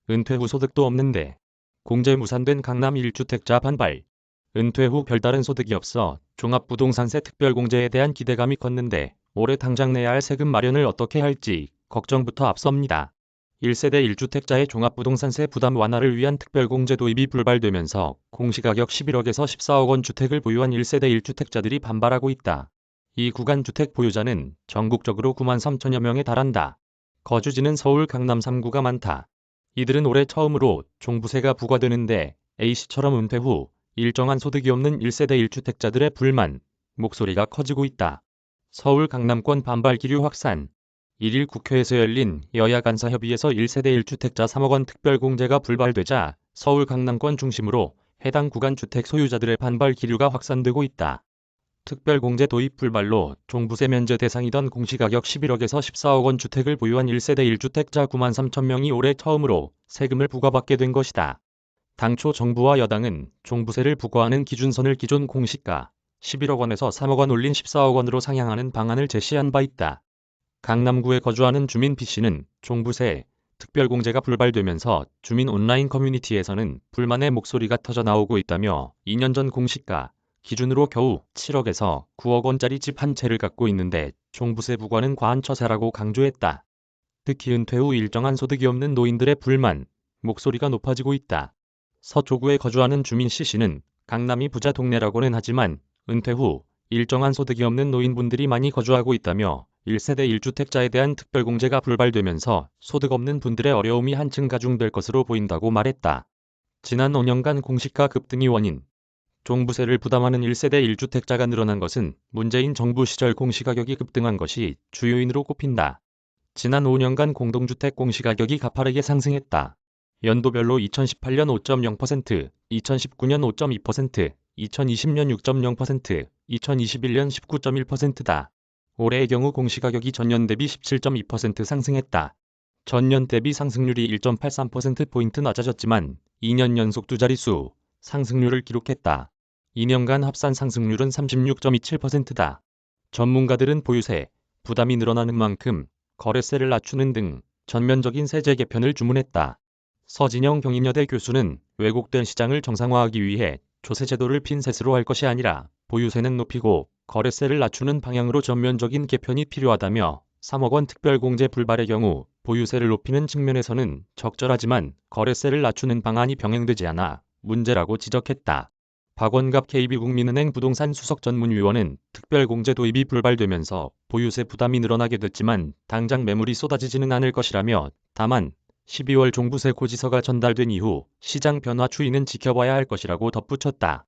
은퇴 후 소득도 없는데 공제 무산된 강남 1주택자 반발. 은퇴 후 별다른 소득이 없어 종합부동산세 특별공제에 대한 기대감이 컸는데 올해 당장 내야 할 세금 마련을 어떻게 할지 걱정부터 앞섭니다. 1세대 1주택자의 종합부동산세 부담 완화를 위한 특별공제 도입이 불발되면서 공시가격 11억에서 14억 원 주택을 보유한 1세대 1주택자들이 반발하고 있다. 이 구간 주택 보유자는 전국적으로 9만 3천여 명에 달한다. 거주지는 서울 강남 3구가 많다. 이들은 올해 처음으로 종부세가 부과되는데 A씨처럼 은퇴 후 일정한 소득이 없는 1세대 1주택자들의 불만, 목소리가 커지고 있다. 서울 강남권 반발 기류 확산. 1일 국회에서 열린 여야 간사협의에서 1세대 1주택자 3억 원 특별공제가 불발되자 서울 강남권 중심으로 해당 구간 주택 소유자들의 반발 기류가 확산되고 있다. 특별공제 도입 불발로 종부세 면제 대상이던 공시가격 11억에서 14억 원 주택을 보유한 1세대 1주택자 9만 3천 명이 올해 처음으로 세금을 부과받게 된 것이다. 당초 정부와 여당은 종부세를 부과하는 기준선을 기존 공시가 11억 원에서 3억 원 올린 14억 원으로 상향하는 방안을 제시한 바 있다. 강남구에 거주하는 주민 B씨는 종부세 특별공제가 불발되면서 주민 온라인 커뮤니티에서는 불만의 목소리가 터져 나오고 있다며 2년 전 공시가 기준으로 겨우 7억에서 9억 원짜리 집 한 채를 갖고 있는데 종부세 부과는 과한 처사라고 강조했다. 특히 은퇴 후 일정한 소득이 없는 노인들의 불만, 목소리가 높아지고 있다. 서초구에 거주하는 주민 C씨는 강남이 부자 동네라고는 하지만 은퇴 후 일정한 소득이 없는 노인분들이 많이 거주하고 있다며 1세대 1주택자에 대한 특별공제가 불발되면서 소득 없는 분들의 어려움이 한층 가중될 것으로 보인다고 말했다. 지난 5년간 공시가 급등이 원인. 종부세를 부담하는 1세대 1주택자가 늘어난 것은 문재인 정부 시절 공시가격이 급등한 것이 주요인으로 꼽힌다. 지난 5년간 공동주택 공시가격이 가파르게 상승했다. 연도별로 2018년 5.0%, 2019년 5.2%, 2020년 6.0%, 2021년 19.1%다. 올해의 경우 공시가격이 전년 대비 17.2% 상승했다. 전년 대비 상승률이 1.83%포인트 낮아졌지만 2년 연속 두 자릿수 상승률을 기록했다. 2년간 합산 상승률은 36.27%다. 전문가들은 보유세 부담이 늘어나는 만큼 거래세를 낮추는 등 전면적인 세제 개편을 주문했다. 서진영 경인여대 교수는 왜곡된 시장을 정상화하기 위해 조세 제도를 핀셋으로 할 것이 아니라 보유세는 높이고 거래세를 낮추는 방향으로 전면적인 개편이 필요하다며 3억 원 특별공제 불발의 경우 보유세를 높이는 측면에서는 적절하지만 거래세를 낮추는 방안이 병행되지 않아 문제라고 지적했다. 박원갑 KB국민은행 부동산 수석 전문위원은 특별공제 도입이 불발되면서 보유세 부담이 늘어나게 됐지만 당장 매물이 쏟아지지는 않을 것이라며 다만 12월 종부세 고지서가 전달된 이후 시장 변화 추이는 지켜봐야 할 것이라고 덧붙였다.